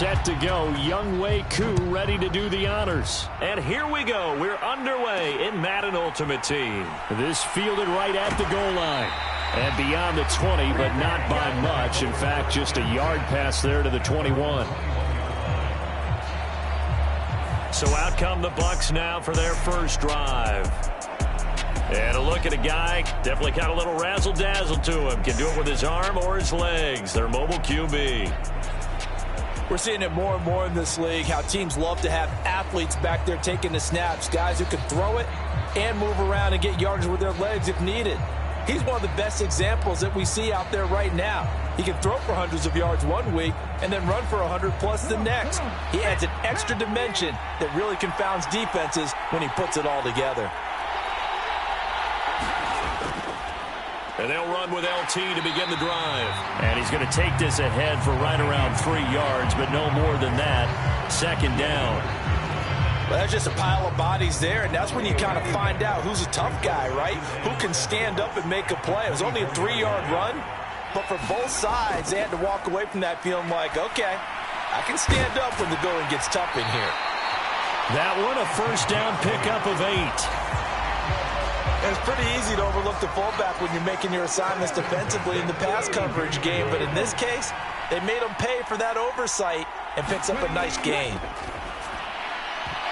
set to go. Younghoe Koo ready to do the honors. And here we go. We're underway in Madden Ultimate Team. This fielded right at the goal line. And beyond the 20, but not by much. In fact, just a yard pass there to the 21. So out come the Bucs now for their first drive. And a look at a guy, definitely got a little razzle-dazzle to him. Can do it with his arm or his legs. Their mobile QB. We're seeing it more and more in this league, how teams love to have athletes back there taking the snaps, guys who can throw it and move around and get yardage with their legs if needed. He's one of the best examples that we see out there right now. He can throw for hundreds of yards one week and then run for 100+ the next. He adds an extra dimension that really confounds defenses when he puts it all together. And they'll run with LT to begin the drive. And he's going to take this ahead for right around 3 yards, but no more than that. Second down. Well, that's just a pile of bodies there, and that's when you kind of find out who's a tough guy, right? Who can stand up and make a play. It was only a 3-yard run, but for both sides, they had to walk away from that feeling like, okay, I can stand up when the going gets tough in here. That one, a first down pickup of 8. It's pretty easy to overlook the fullback when you're making your assignments defensively in the pass coverage game, but in this case, they made him pay for that oversight and picks up a nice gain.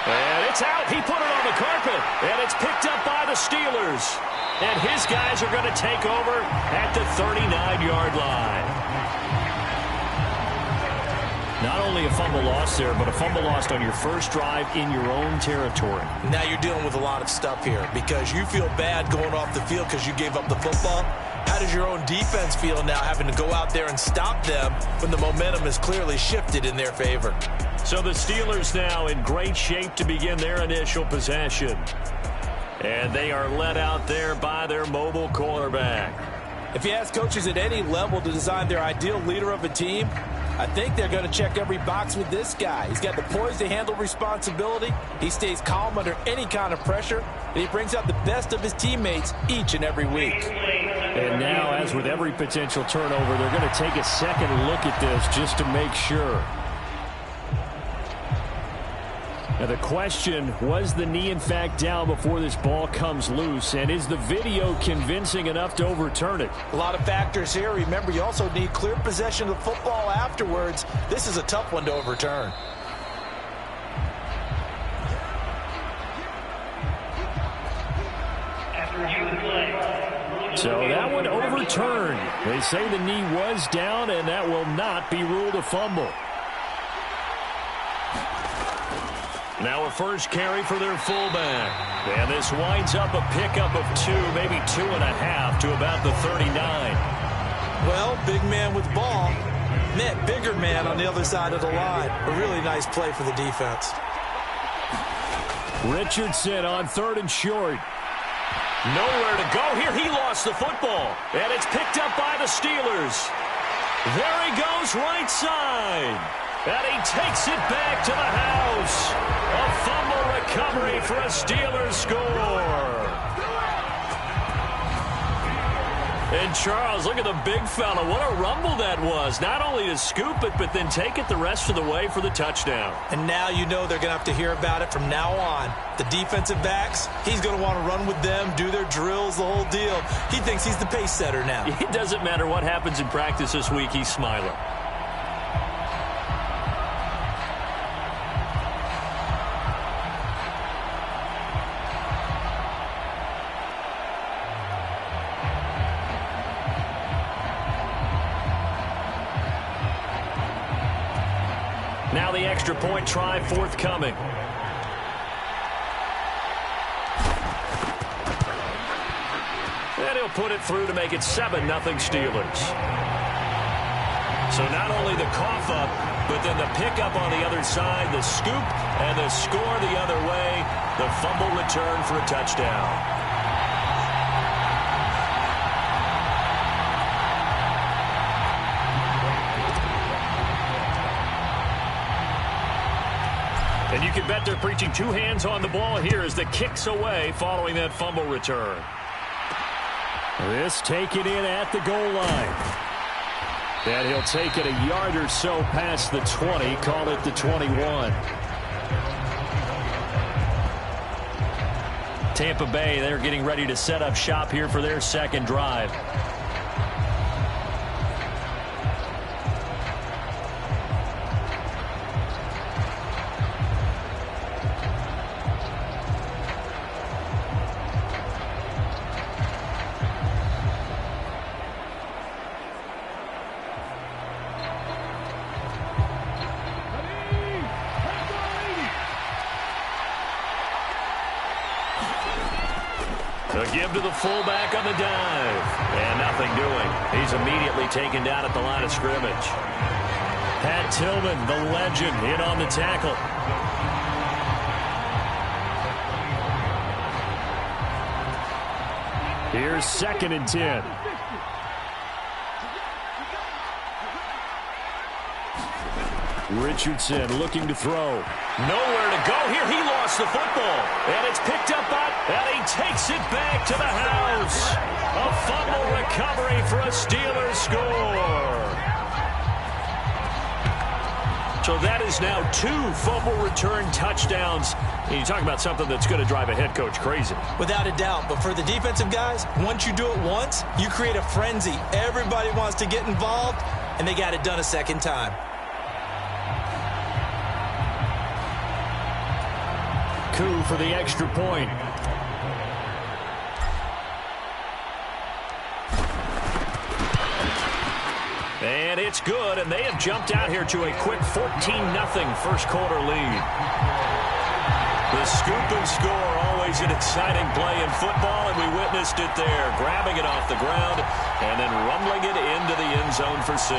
And it's out. He put it on the carpet, and it's picked up by the Steelers. And his guys are going to take over at the 39-yard line. Not only a fumble loss there, but a fumble lost on your first drive in your own territory. Now you're dealing with a lot of stuff here because you feel bad going off the field because you gave up the football. How does your own defense feel now having to go out there and stop them when the momentum is clearly shifted in their favor? So the Steelers now in great shape to begin their initial possession. And they are led out there by their mobile quarterback. If you ask coaches at any level to design their ideal leader of a team, I think they're going to check every box with this guy. He's got the poise to handle responsibility. He stays calm under any kind of pressure, and he brings out the best of his teammates each and every week. And now, as with every potential turnover, they're going to take a second look at this just to make sure. Now the question, was the knee in fact down before this ball comes loose? And is the video convincing enough to overturn it? A lot of factors here. Remember, you also need clear possession of the football afterwards. This is a tough one to overturn. So that one overturned. They say the knee was down, and that will not be ruled a fumble. Now a first carry for their fullback. And this winds up a pickup of 2, maybe 2.5 to about the 39. Well, big man with ball met bigger man on the other side of the line. A really nice play for the defense. Richardson on 3rd and short. Nowhere to go here. He lost the football. And it's picked up by the Steelers. There he goes right side. And he takes it back to the house. A fumble recovery for a Steelers score. And Charles, look at the big fella. What a rumble that was. Not only to scoop it, but then take it the rest of the way for the touchdown. And now you know they're going to have to hear about it from now on. The defensive backs, he's going to want to run with them, do their drills, the whole deal. He thinks he's the pace setter now. It doesn't matter what happens in practice this week. He's smiling. Now the extra point try forthcoming. And he'll put it through to make it 7-0 Steelers. So not only the cough up, but then the pickup on the other side, the scoop, and the score the other way, the fumble return for a touchdown. And you can bet they're preaching 2 hands on the ball here as the kick's away following that fumble return. This taken in at the goal line. And he'll take it a yard or so past the 20, call it the 21. Tampa Bay, they're getting ready to set up shop here for their second drive. The give to the fullback on the dive. And nothing doing. He's immediately taken down at the line of scrimmage. Pat Tillman, the legend, in on the tackle. Here's 2nd and 10. Richardson looking to throw. Nowhere to go here. He lost the football. And it's picked up by, and he takes it back to the house. A fumble recovery for a Steelers score. So that is now 2 fumble return touchdowns. And you talk about something that's going to drive a head coach crazy. Without a doubt. But for the defensive guys, once you do it once, you create a frenzy. Everybody wants to get involved, and they got it done a second time. Coup for the extra point. And it's good, and they have jumped out here to a quick 14-0 first quarter lead. The scoop and score, always an exciting play in football, and we witnessed it there, grabbing it off the ground and then rumbling it into the end zone for 6.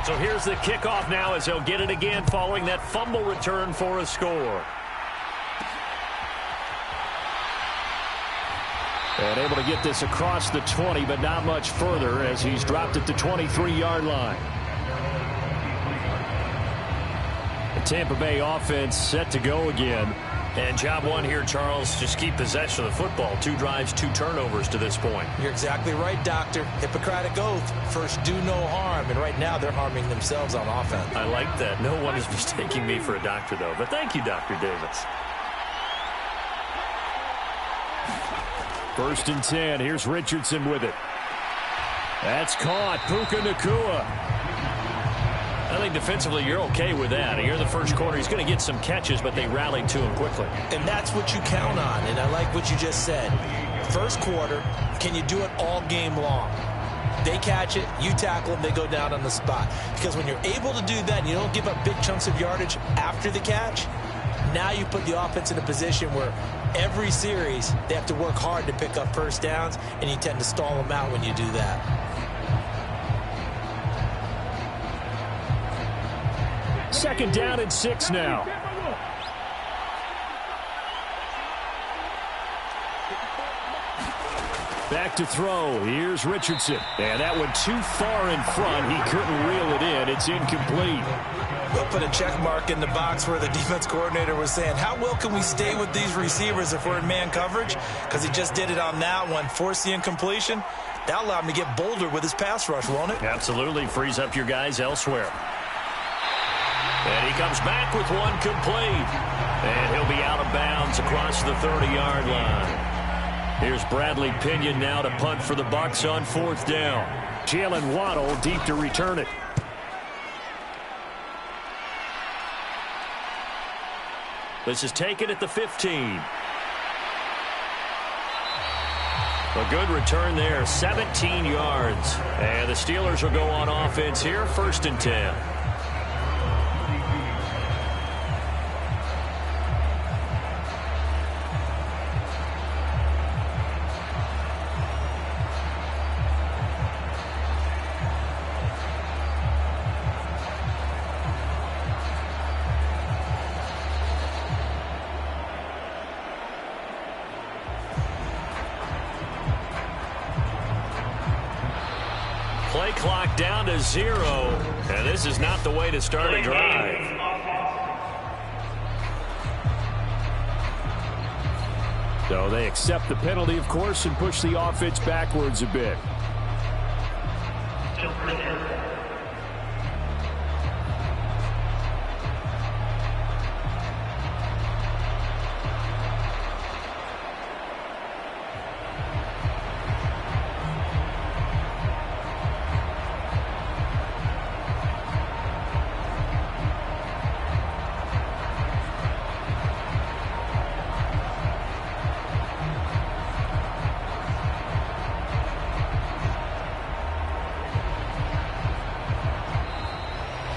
So here's the kickoff now as they'll get it again following that fumble return for a score. And able to get this across the 20, but not much further as he's dropped at the 23-yard line. The Tampa Bay offense set to go again. And job one here, Charles, just keep possession of the football. 2 drives, 2 turnovers to this point. You're exactly right, Doctor. Hippocratic oath. First, do no harm. And right now, they're harming themselves on offense. I like that. No one is mistaking me for a doctor, though. But thank you, Dr. Davis. 1st and 10. Here's Richardson with it. That's caught. Puka Nacua. I think defensively you're okay with that. Here in the first quarter, he's going to get some catches, but they rallied to him quickly. And that's what you count on, and I like what you just said. First quarter, can you do it all game long? They catch it, you tackle them, they go down on the spot. Because when you're able to do that and you don't give up big chunks of yardage after the catch, now you put the offense in a position where every series they have to work hard to pick up first downs, and you tend to stall them out when you do that. 2nd down and 6 now. Back to throw. Here's Richardson. And that one too far in front. He couldn't reel it in. It's incomplete. We'll put a check mark in the box where the defense coordinator was saying, how well can we stay with these receivers if we're in man coverage? Because he just did it on that one. Force the incompletion. That allowed him to get bolder with his pass rush, won't it? Absolutely. Frees up your guys elsewhere. And he comes back with one complete. And he'll be out of bounds across the 30-yard line. Here's Bradley Pinion now to punt for the Bucs on 4th down. Jalen Waddle deep to return it. This is taken at the 15. A good return there, 17 yards. And the Steelers will go on offense here, 1st and 10. Play clock down to 0, and this is not the way to start a drive. So they accept the penalty, of course, and push the offense backwards a bit.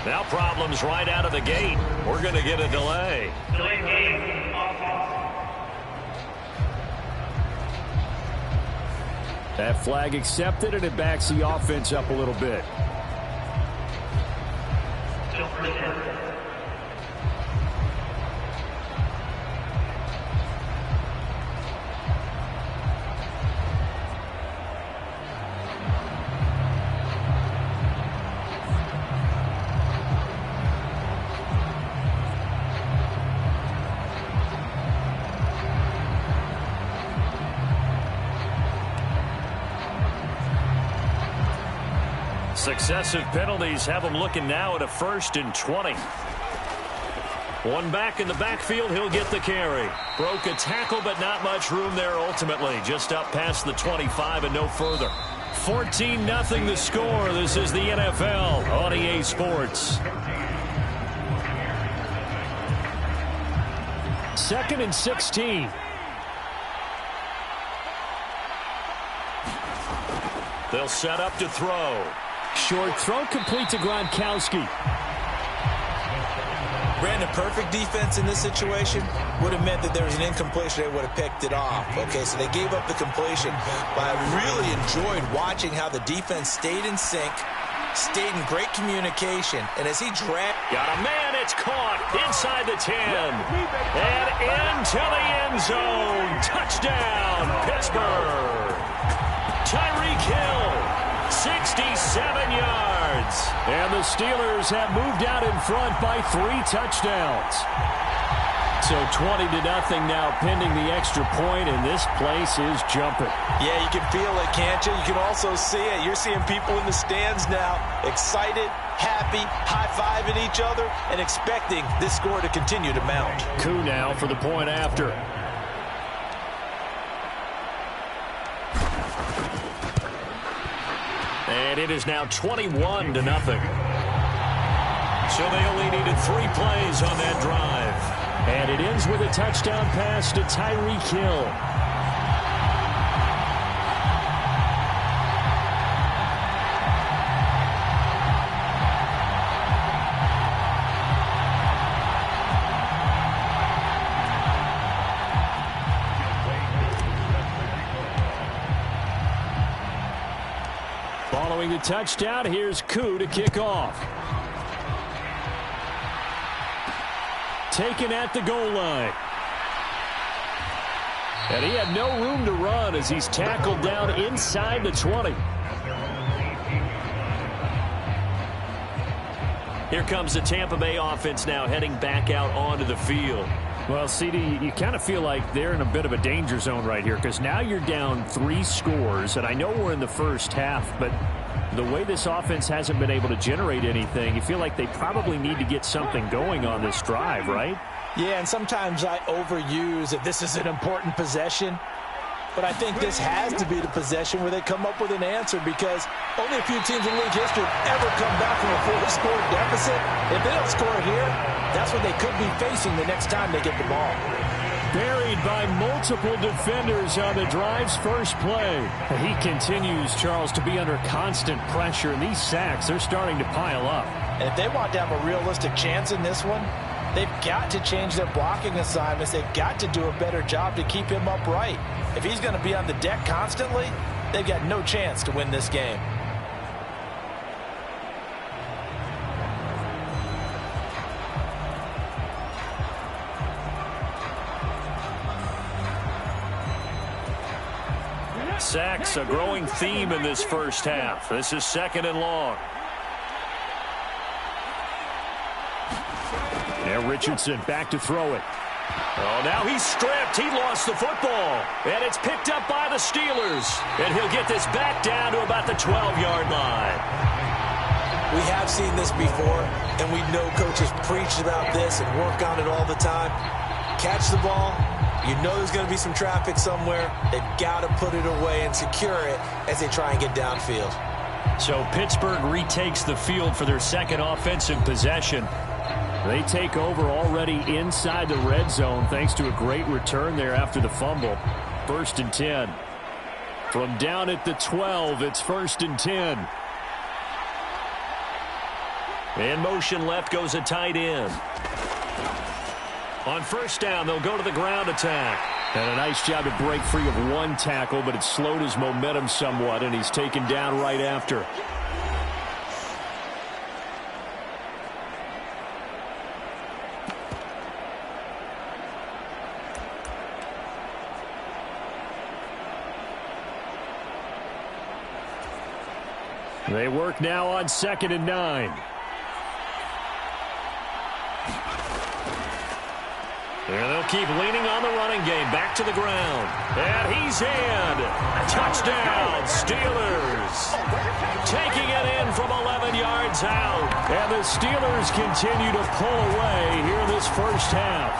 Now problems right out of the gate. We're going to get a delay. That flag accepted, and it backs the offense up a little bit. Successive penalties have him looking now at a 1st and 20. One back in the backfield, he'll get the carry. Broke a tackle, but not much room there ultimately. Just up past the 25 and no further. 14-0 the score. This is the NFL on EA Sports. 2nd and 16. They'll set up to throw. Short throw complete to Gronkowski. Brandon, perfect defense in this situation would have meant that there was an incompletion. They would have picked it off. Okay, so they gave up the completion. But I really enjoyed watching how the defense stayed in sync, stayed in great communication, and as he dragged... Got a man, it's caught inside the 10. And into the end zone. Touchdown, Pittsburgh. Tyreek Hill, 67 yards. And the Steelers have moved out in front by 3 touchdowns. So 20-0 now pending the extra point, and this place is jumping. Yeah, you can feel it, can't you? You can also see it. You're seeing people in the stands now, excited, happy, high-fiving each other, and expecting this score to continue to mount. Coup now for the point after. And it is now 21-0. So they only needed 3 plays on that drive. And it ends with a touchdown pass to Tyreek Hill. Following the touchdown, here's Koo to kick off. Taken at the goal line. And he had no room to run as he's tackled down inside the 20. Here comes the Tampa Bay offense now heading back out onto the field. Well, CD, you kind of feel like they're in a bit of a danger zone right here because now you're down 3 scores, and I know we're in the first half, but the way this offense hasn't been able to generate anything, you feel like they probably need to get something going on this drive, right? Yeah, and sometimes I overuse that this is an important possession, but I think this has to be the possession where they come up with an answer because only a few teams in league history have ever come back from a 4-score deficit. If they don't score here, that's what they could be facing the next time they get the ball. Buried by multiple defenders on the drive's first play. He continues, Charles, to be under constant pressure, and these sacks, they're starting to pile up. And if they want to have a realistic chance in this one, they've got to change their blocking assignments. They've got to do a better job to keep him upright. If he's going to be on the deck constantly, they've got no chance to win this game. Sacks, a growing theme in this first half. This is 2nd and long. And Richardson back to throw it. Oh, now he's stripped. He lost the football. And it's picked up by the Steelers. And he'll get this back down to about the 12-yard line. We have seen this before, and we know coaches preach about this and work on it all the time. Catch the ball. You know there's going to be some traffic somewhere. They've got to put it away and secure it as they try and get downfield. So Pittsburgh retakes the field for their second offensive possession. They take over already inside the red zone thanks to a great return there after the fumble. 1st and 10. From down at the 12, it's 1st and 10. In motion left goes a tight end. On 1st down, they'll go to the ground attack. And a nice job to break free of one tackle, but it slowed his momentum somewhat, and he's taken down right after. They work now on 2nd and 9. And they'll keep leaning on the running game. Back to the ground. And he's in. Touchdown, Steelers. Taking it in from 11 yards out. And the Steelers continue to pull away here this first half.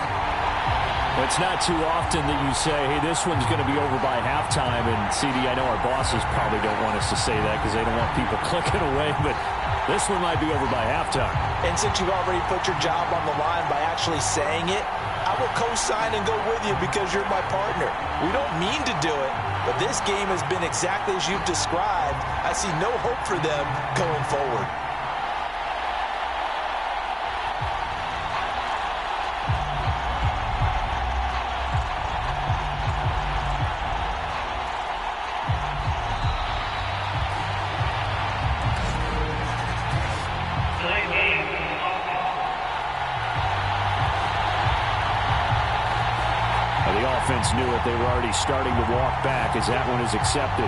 It's not too often that you say, hey, this one's going to be over by halftime. And, CD, I know our bosses probably don't want us to say that because they don't want people clicking away. But this one might be over by halftime. And since you've already put your job on the line by actually saying it, I will co-sign and go with you because you're my partner. We don't mean to do it, but this game has been exactly as you've described. I see no hope for them going forward. Knew it. They were already starting to walk back as that one is accepted.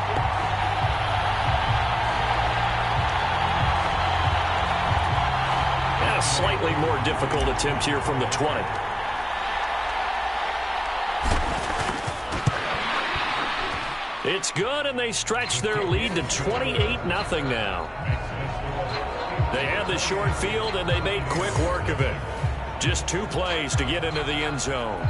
And a slightly more difficult attempt here from the 20. It's good, and they stretch their lead to 28-0 now. They had the short field, and they made quick work of it. Just 2 plays to get into the end zone.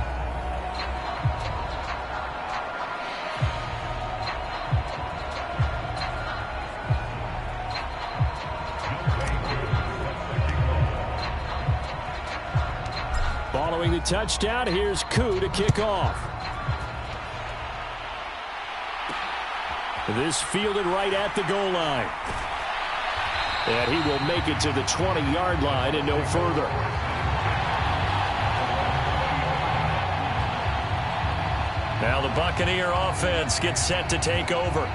Following the touchdown, here's Koo to kick off. This fielded right at the goal line. And he will make it to the 20-yard line and no further. Now the Buccaneer offense gets set to take over.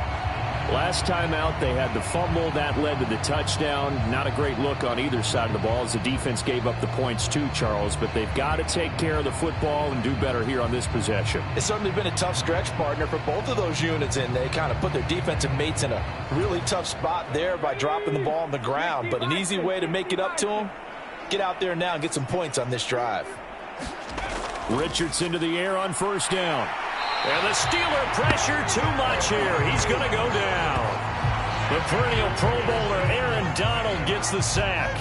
Last time out, they had the fumble. That led to the touchdown. Not a great look on either side of the ball as the defense gave up the points too, Charles. But they've got to take care of the football and do better here on this possession. It's certainly been a tough stretch, partner, for both of those units, and they kind of put their defensive mates in a really tough spot there by dropping the ball on the ground. But an easy way to make it up to them, get out there now and get some points on this drive. Richardson to the air on 1st down. And the Steeler pressure too much here. He's going to go down. The perennial Pro Bowler Aaron Donald gets the sack.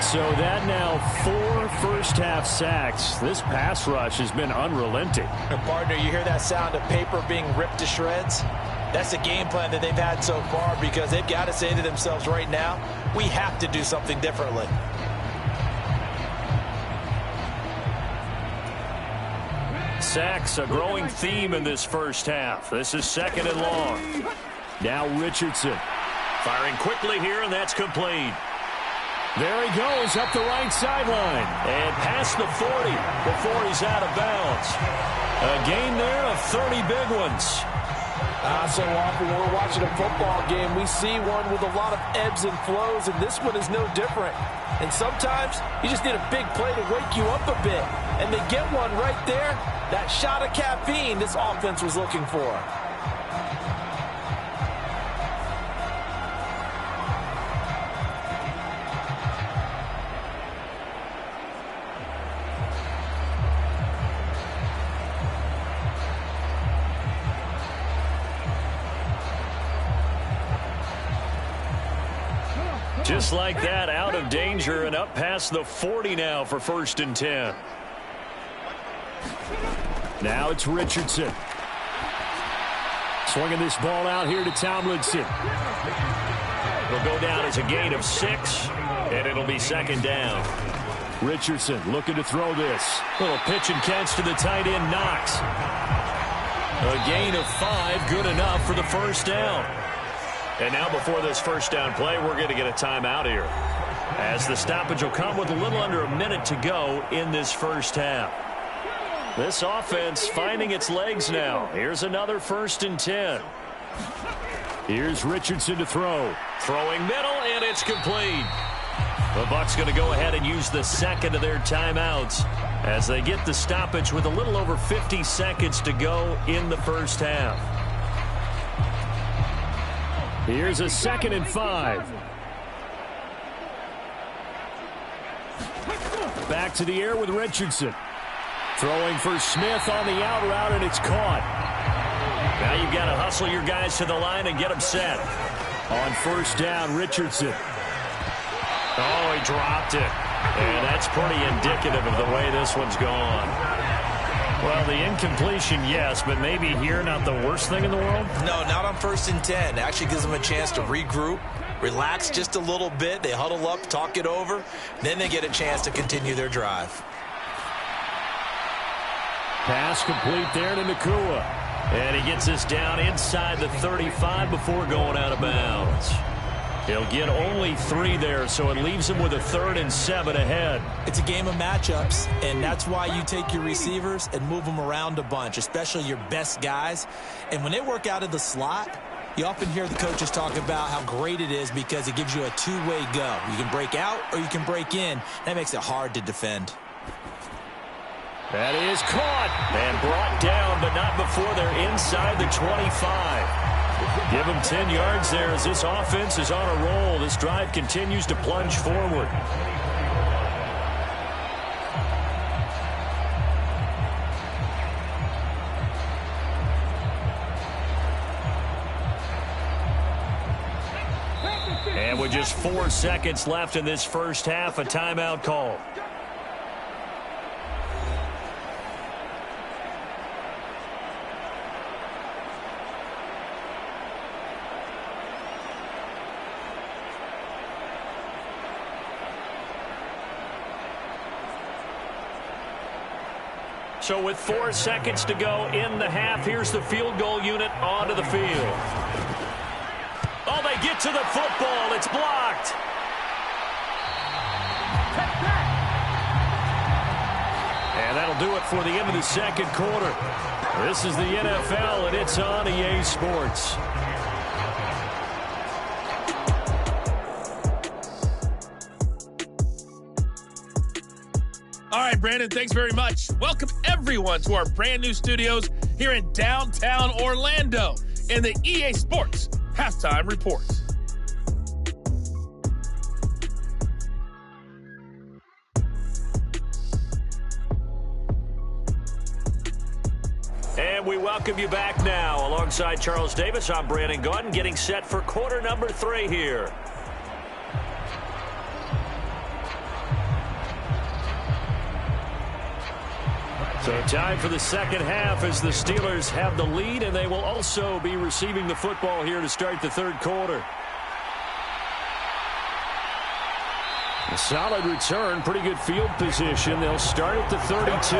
So that now 4 first-half sacks. This pass rush has been unrelenting. And partner, you hear that sound of paper being ripped to shreds? That's the game plan that they've had so far because they've got to say to themselves right now, we have to do something differently. Sacks, a growing theme in this first half. This is 2nd and long. Now Richardson. Firing quickly here, and that's complete. There he goes up the right sideline. And past the 40 before he's out of bounds. A gain there of 30 big ones. So often when we're watching a football game, we see one with a lot of ebbs and flows, and this one is no different. And sometimes you just need a big play to wake you up a bit. And they get one right there. That shot of caffeine this offense was looking for. Just like that, out of danger and up past the 40 now for 1st and 10. Now it's Richardson. Swinging this ball out here to Tomlinson. It'll go down as a gain of 6, and it'll be 2nd down. Richardson looking to throw this. Little pitch and catch to the tight end, Knox. A gain of 5, good enough for the 1st down. And now before this 1st down play, we're going to get a timeout here, as the stoppage will come with a little under a minute to go in this 1st half. This offense finding its legs now. Here's another 1st and 10. Here's Richardson to throw. Throwing middle, and it's complete. The Bucs going to go ahead and use the 2nd of their timeouts as they get the stoppage with a little over 50 seconds to go in the 1st half. Here's a 2nd and 5. Back to the air with Richardson. Throwing for Smith on the out route, and it's caught. Now you've got to hustle your guys to the line and get them set. On 1st down, Richardson. Oh, he dropped it. And that's pretty indicative of the way this one's gone. Well, the incompletion, yes, but maybe here not the worst thing in the world? No, not on 1st and 10. It actually gives them a chance to regroup, relax just a little bit. They huddle up, talk it over. Then they get a chance to continue their drive. Pass complete there to Nakua. And he gets this down inside the 35 before going out of bounds. He'll get only 3 there, so it leaves him with a 3rd and 7 ahead. It's a game of matchups, and that's why you take your receivers and move them around a bunch, especially your best guys. And when they work out of the slot, you often hear the coaches talk about how great it is because it gives you a two-way go. You can break out or you can break in. That makes it hard to defend. That is caught and brought down, but not before they're inside the 25. Give them 10 yards there as this offense is on a roll. This drive continues to plunge forward. And with just 4 seconds left in this 1st half, a timeout call. So with 4 seconds to go in the half, here's the field goal unit onto the field. Oh, they get to the football. It's blocked. And that'll do it for the end of the 2nd quarter. This is the NFL, and it's on EA Sports. All right, Brandon, thanks very much. Welcome, everyone, to our brand new studios here in downtown Orlando in the EA Sports Halftime Report. And we welcome you back now. Alongside Charles Davis, I'm Brandon Gaudin, getting set for quarter number 3 here. So time for the 2nd half as the Steelers have the lead, and they will also be receiving the football here to start the 3rd quarter. A solid return, pretty good field position. They'll start at the 32.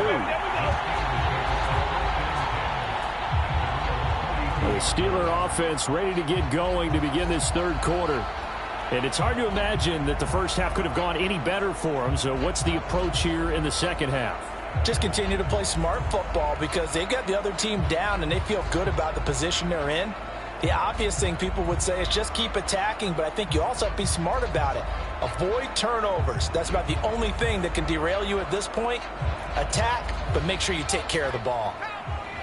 The Steeler offense ready to get going to begin this 3rd quarter. And it's hard to imagine that the 1st half could have gone any better for them. So what's the approach here in the 2nd half? Just continue to play smart football because they got the other team down and they feel good about the position they're in. The obvious thing people would say is just keep attacking, but I think you also have to be smart about it. Avoid turnovers. That's about the only thing that can derail you at this point. Attack, but make sure you take care of the ball.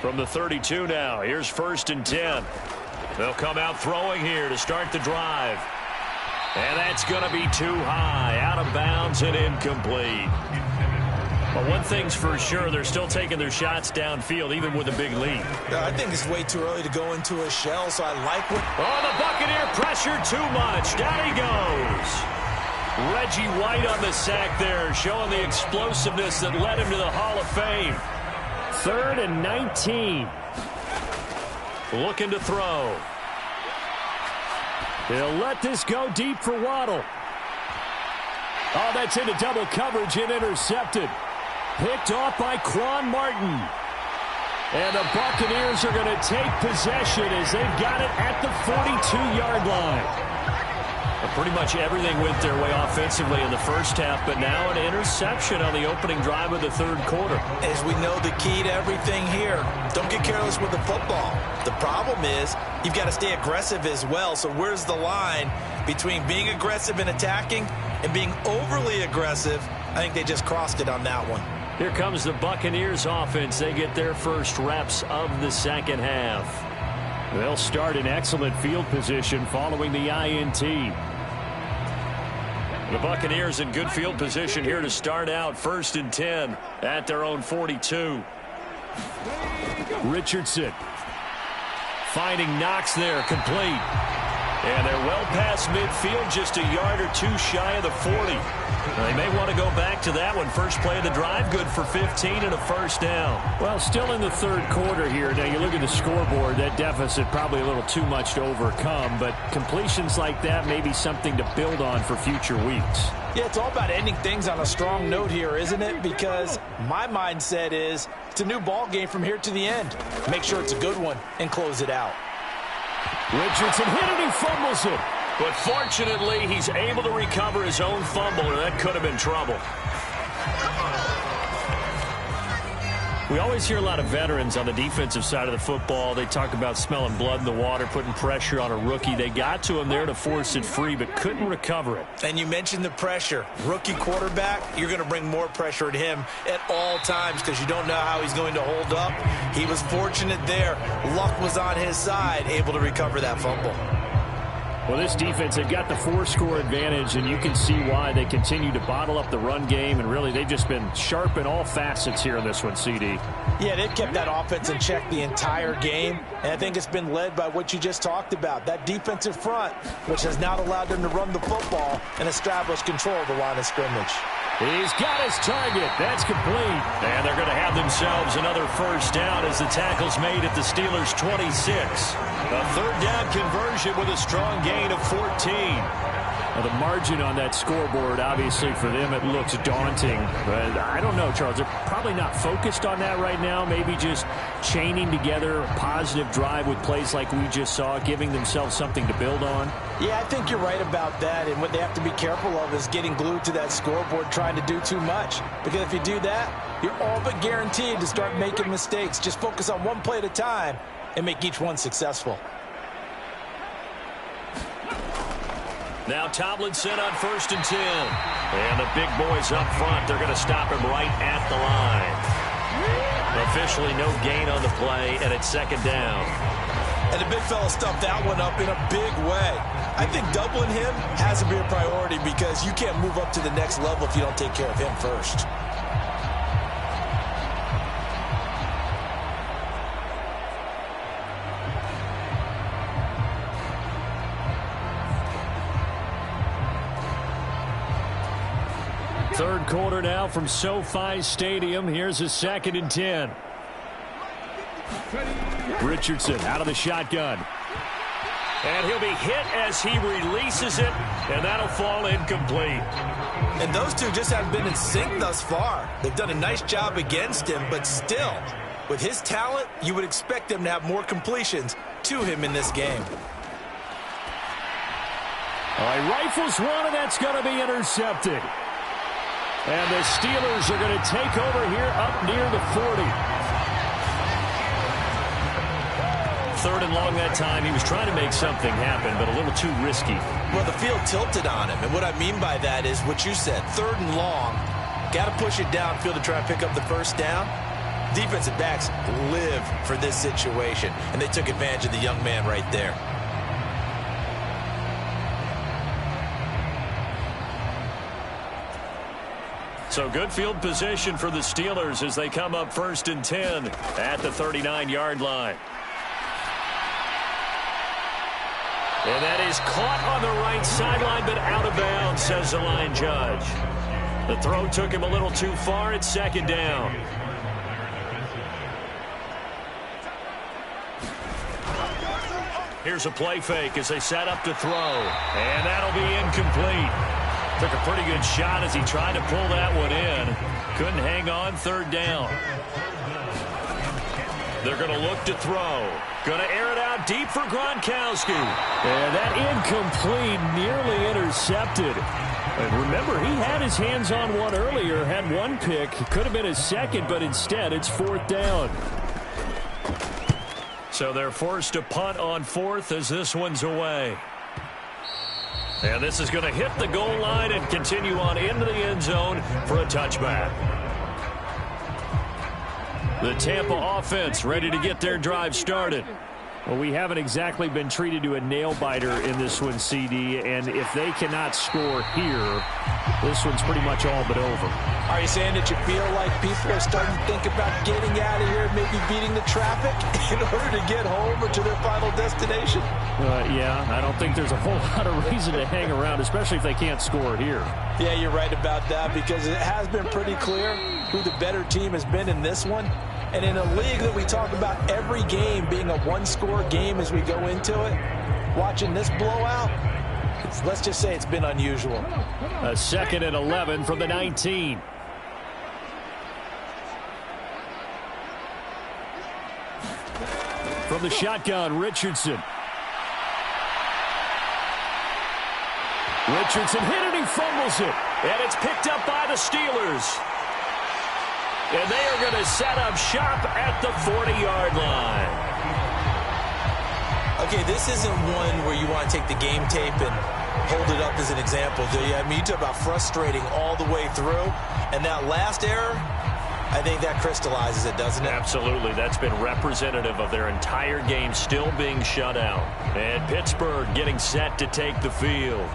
From the 32 now, here's 1st and 10. They'll come out throwing here to start the drive. And that's going to be too high, out of bounds and incomplete. But one thing's for sure, they're still taking their shots downfield, even with a big lead. I think it's way too early to go into a shell, so I like what... Oh, the Buccaneer pressure too much. Down he goes. Reggie White on the sack there, showing the explosiveness that led him to the Hall of Fame. 3rd and 19. Looking to throw. He'll let this go deep for Waddle. Oh, that's into double coverage and intercepted. Picked off by Quan Martin. And the Buccaneers are going to take possession as they've got it at the 42-yard line. Pretty much everything went their way offensively in the first half, but now an interception on the opening drive of the 3rd quarter. As we know, the key to everything here, don't get careless with the football. The problem is you've got to stay aggressive as well. So where's the line between being aggressive and attacking and being overly aggressive? I think they just crossed it on that one. Here comes the Buccaneers offense. They get their first reps of the second half. They'll start in excellent field position following the INT. The Buccaneers in good field position here to start out. 1st and 10 at their own 42. Richardson finding Knox there, complete. And they're well past midfield, just a yard or two shy of the 40. They may want to go back to that one. First play of the drive, good for 15 and a first down. Well, still in the 3rd quarter here. Now, you look at the scoreboard, that deficit probably a little too much to overcome, but completions like that may be something to build on for future weeks. Yeah, it's all about ending things on a strong note here, isn't it? Because my mindset is it's a new ball game from here to the end. Make sure it's a good one and close it out. Richardson hit it, he fumbles it. But fortunately, he's able to recover his own fumble, or that could have been trouble. We always hear a lot of veterans on the defensive side of the football. They talk about smelling blood in the water, putting pressure on a rookie. They got to him there to force it free, but couldn't recover it. And you mentioned the pressure. Rookie quarterback, you're going to bring more pressure at him at all times because you don't know how he's going to hold up. He was fortunate there. Luck was on his side, able to recover that fumble. Well, this defense, they've got the 4-score advantage, and you can see why they continue to bottle up the run game, and really they've just been sharp in all facets here in this one, CD. Yeah, they've kept that offense in check the entire game, and I think it's been led by what you just talked about, that defensive front, which has not allowed them to run the football and establish control of the line of scrimmage. He's got his target. That's complete. And they're going to have themselves another first down as the tackle's made at the Steelers' 26. A 3rd down conversion with a strong gain of 14. Now, the margin on that scoreboard, obviously, for them, it looks daunting. But I don't know, Charles. They're probably not focused on that right now. Maybe just chaining together a positive drive with plays like we just saw, giving themselves something to build on. Yeah, I think you're right about that. And what they have to be careful of is getting glued to that scoreboard, trying to do too much. Because if you do that, you're all but guaranteed to start making mistakes. Just focus on one play at a time and make each one successful. Now Tomlinson on 1st and 10. And the big boys up front, they're going to stop him right at the line. Officially no gain on the play, and it's 2nd down. And the big fella stuffed that one up in a big way. I think doubling him has to be a priority because you can't move up to the next level if you don't take care of him first. Third quarter now from SoFi Stadium. Here's a 2nd and 10. Richardson out of the shotgun. And he'll be hit as he releases it, and that'll fall incomplete. And those two just haven't been in sync thus far. They've done a nice job against him, but still, with his talent, you would expect them to have more completions to him in this game. All right, rifles one, and that's going to be intercepted. And the Steelers are going to take over here up near the 40. 3rd and long that time. He was trying to make something happen, but a little too risky. Well, the field tilted on him, and what I mean by that is what you said, 3rd and long. Got to push it downfield to try and pick up the first down. Defensive backs live for this situation, and they took advantage of the young man right there. So good field position for the Steelers as they come up 1st and 10 at the 39-yard line. And that is caught on the right sideline, but out of bounds, says the line judge. The throw took him a little too far. It's second down. Here's a play fake as they set up to throw. And that'll be incomplete. Took a pretty good shot as he tried to pull that one in. Couldn't hang on, third down. They're going to look to throw. Going to air it out deep for Gronkowski. And that incomplete, nearly intercepted. And remember, he had his hands on one earlier, had one pick. Could have been his second, but instead it's fourth down. So they're forced to punt on fourth as this one's away. And this is going to hit the goal line and continue on into the end zone for a touchback. The Tampa offense ready to get their drive started. Well, we haven't exactly been treated to a nail-biter in this one, CD, and if they cannot score here, this one's pretty much all but over. Are you saying that you feel like people are starting to think about getting out of here, maybe beating the traffic in order to get home or to their final destination? Yeah, I don't think there's a whole lot of reason to hang around, especially if they can't score here. Yeah, you're right about that, because it has been pretty clear who the better team has been in this one. And in a league that we talk about every game being a one-score game as we go into it, watching this blowout, let's just say it's been unusual. A 2nd and 11 from the 19. From the shotgun, Richardson. Richardson hit it, he fumbles it. And it's picked up by the Steelers. And they are going to set up shop at the 40-yard line. Okay, this isn't one where you want to take the game tape and hold it up as an example, do you? I mean, you talk about frustrating all the way through. And that last error, I think that crystallizes it, doesn't it? Absolutely. That's been representative of their entire game still being shut out. And Pittsburgh getting set to take the field.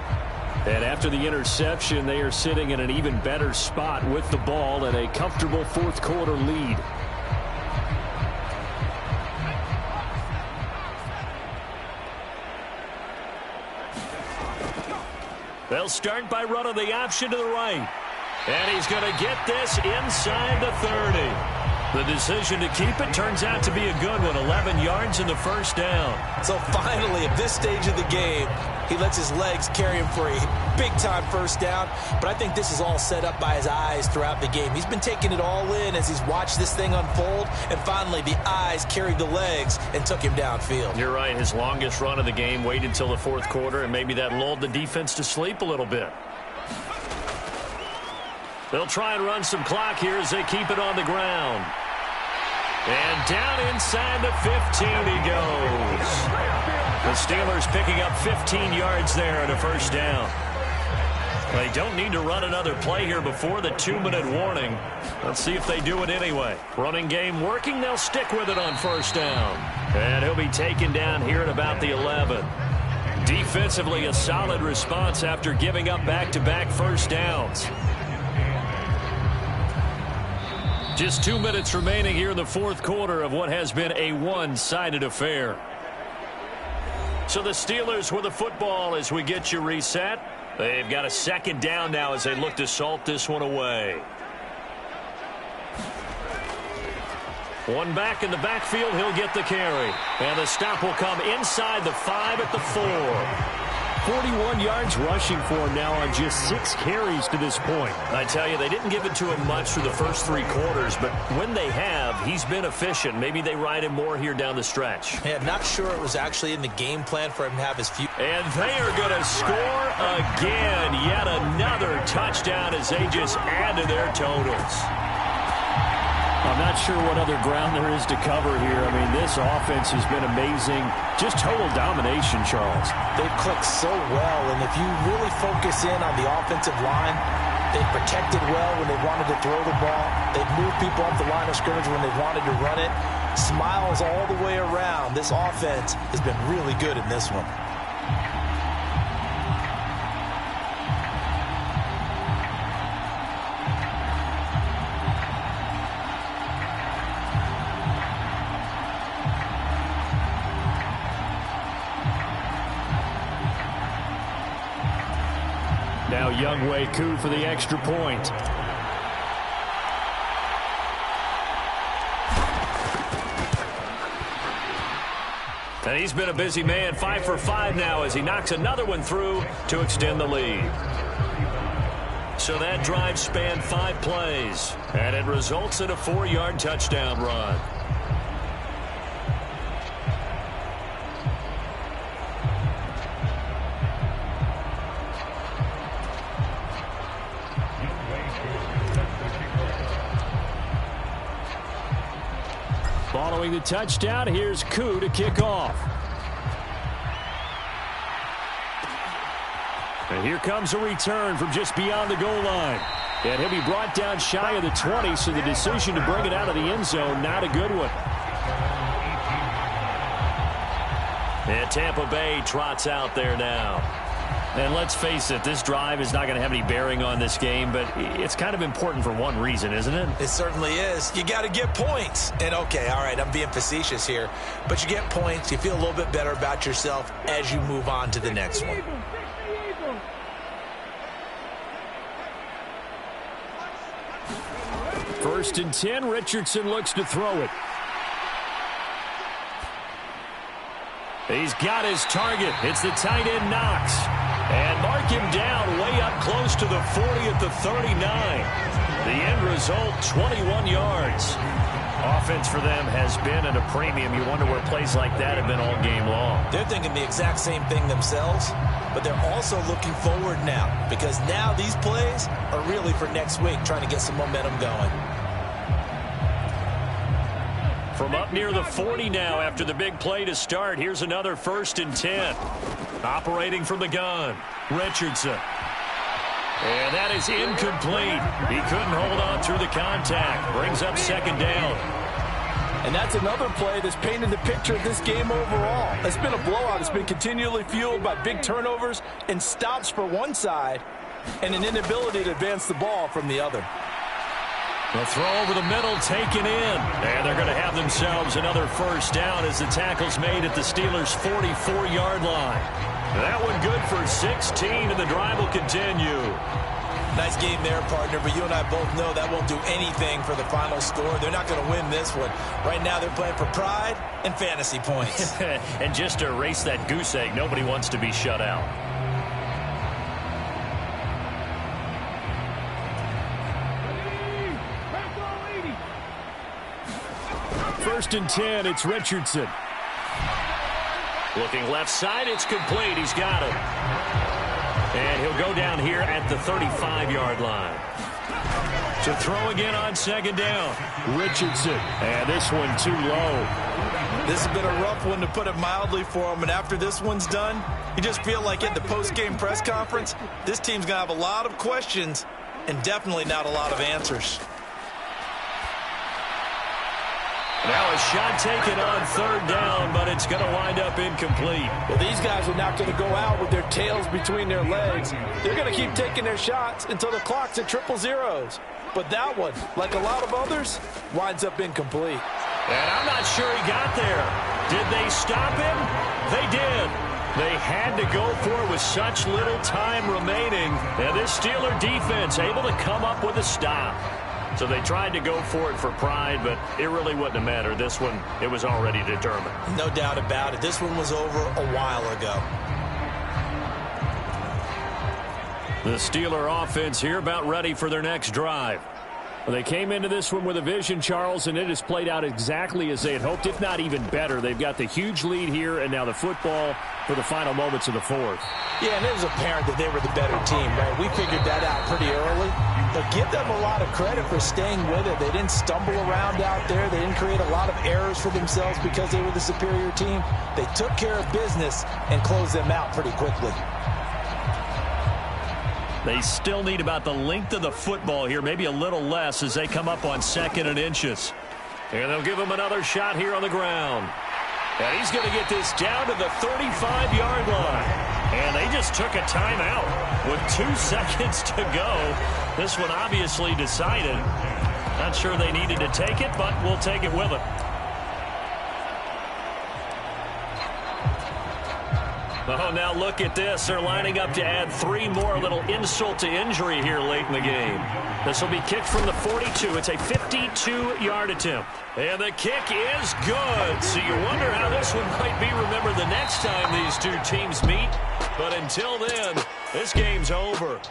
And after the interception, they are sitting in an even better spot with the ball and a comfortable fourth quarter lead. They'll start by running the option to the right. And he's going to get this inside the 30. The decision to keep it turns out to be a good one. 11 yards in the first down. So finally, at this stage of the game, he lets his legs carry him for a big-time first down. But I think this is all set up by his eyes throughout the game. He's been taking it all in as he's watched this thing unfold. And finally, the eyes carried the legs and took him downfield. You're right. His longest run of the game waited until the fourth quarter, and maybe that lulled the defense to sleep a little bit. They'll try and run some clock here as they keep it on the ground. And down inside the 15 he goes. The Steelers picking up 15 yards there and a first down. They don't need to run another play here before the 2-minute warning. Let's see if they do it anyway. Running game working. They'll stick with it on first down. And he'll be taken down here at about the 11. Defensively, a solid response after giving up back-to-back first downs. Just 2 minutes remaining here in the fourth quarter of what has been a one-sided affair. So the Steelers with the football as we get you reset. They've got a second down now as they look to salt this one away. One back in the backfield, he'll get the carry. And the stop will come inside the 5 at the 4. 41 yards rushing for him now on just 6 carries to this point. I tell you, they didn't give it to him much through the first 3 quarters, but when they have, he's been efficient. Maybe they ride him more here down the stretch. Yeah, not sure it was actually in the game plan for him to have his few. And they are going to score again. Yet another touchdown as they just add to their totals. I'm not sure what other ground there is to cover here. I mean, this offense has been amazing. Just total domination, Charles. They've clicked so well, and if you really focus in on the offensive line, they've protected well when they wanted to throw the ball. They've moved people off the line of scrimmage when they wanted to run it. Smiles all the way around. This offense has been really good in this one. Now Younghoe Koo for the extra point. And he's been a busy man, 5 for 5 now as he knocks another one through to extend the lead. So that drive spanned 5 plays, and it results in a 4-yard touchdown run. Following the touchdown, here's Koo to kick off. And here comes a return from just beyond the goal line. And he'll be brought down shy of the 20, so the decision to bring it out of the end zone, not a good one. And Tampa Bay trots out there now. And let's face it, this drive is not going to have any bearing on this game, but it's kind of important for one reason, isn't it? It certainly is. You got to get points. And, okay, all right, I'm being facetious here, but you get points. You feel a little bit better about yourself as you move on to the next one. First and 10, Richardson looks to throw it. He's got his target. It's the tight end Knox. And mark him down way up close to the 40 at the 39. The end result, 21 yards. Offense for them has been at a premium. You wonder where plays like that have been all game long. They're thinking the exact same thing themselves, but they're also looking forward now because now these plays are really for next week, trying to get some momentum going. From up near the 40 now after the big play to start, here's another 1st and 10. Operating from the gun, Richardson. And that is incomplete. He couldn't hold on through the contact. Brings up 2nd down. And that's another play that's painted the picture of this game overall. It's been a blowout. It's been continually fueled by big turnovers and stops for one side and an inability to advance the ball from the other. The throw over the middle taken in. And they're going to have themselves another 1st down as the tackle's made at the Steelers' 44-yard line. That one good for 16, and the drive will continue. Nice game there, partner, but you and I both know that won't do anything for the final score. They're not going to win this one. Right now they're playing for pride and fantasy points. And just to erase that goose egg, nobody wants to be shut out. First and 10, it's Richardson. Looking left side, it's complete. He's got it. And he'll go down here at the 35-yard line. To throw again on 2nd down. Richardson. And this one too low. This has been a rough one, to put it mildly, for him. And after this one's done, you just feel like at the post-game press conference, this team's going to have a lot of questions and definitely not a lot of answers. Now a shot taken on 3rd down, but it's going to wind up incomplete. Well, these guys are not going to go out with their tails between their legs. They're going to keep taking their shots until the clock's at 000. But that one, like a lot of others, winds up incomplete. And I'm not sure he got there. Did they stop him? They did. They had to go for it with such little time remaining. And this Steeler defense able to come up with a stop. So they tried to go for it for pride, but it really wouldn't have mattered. This one, it was already determined. No doubt about it. This one was over a while ago. The Steeler offense here about ready for their next drive. Well, they came into this one with a vision, Charles, and it has played out exactly as they had hoped, if not even better. They've got the huge lead here, and now the football for the final moments of the 4th. Yeah, and it was apparent that they were the better team, right? We figured that out pretty early. But give them a lot of credit for staying with it. They didn't stumble around out there. They didn't create a lot of errors for themselves because they were the superior team. They took care of business and closed them out pretty quickly. They still need about the length of the football here, maybe a little less as they come up on 2nd and inches. And they'll give him another shot here on the ground. And he's going to get this down to the 35-yard line. And they just took a timeout with 2 seconds to go. This one obviously decided. Not sure they needed to take it, but we'll take it with them. Oh, now look at this. They're lining up to add 3 more, a little insult to injury here late in the game. This will be kicked from the 42. It's a 52-yard attempt. And the kick is good. So you wonder how this one might be remembered the next time these two teams meet. But until then, this game's over.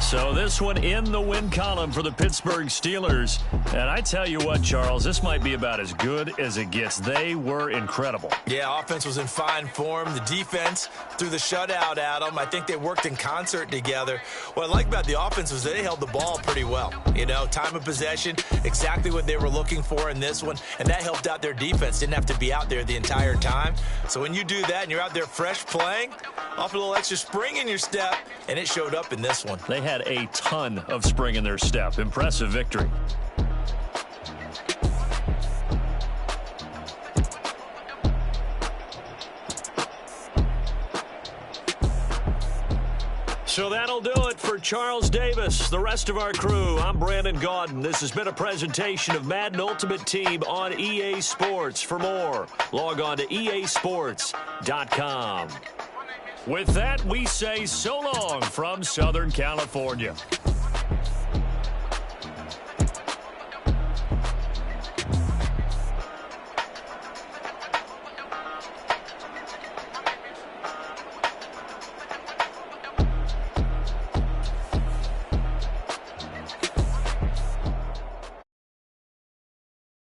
So this one in the win column for the Pittsburgh Steelers. And I tell you what, Charles, this might be about as good as it gets. They were incredible. Yeah, offense was in fine form. The defense threw the shutout at them. I think they worked in concert together. What I like about the offense was they held the ball pretty well. You know, time of possession, exactly what they were looking for in this one. And that helped out their defense. Didn't have to be out there the entire time. So when you do that and you're out there fresh playing, off a little extra spring in your step, and it showed up in this one. They had a ton of spring in their step. Impressive victory. So that'll do it for Charles Davis, the rest of our crew. I'm Brandon Gaudin. This has been a presentation of Madden Ultimate Team on EA Sports. For more, log on to easports.com. With that, we say so long from Southern California.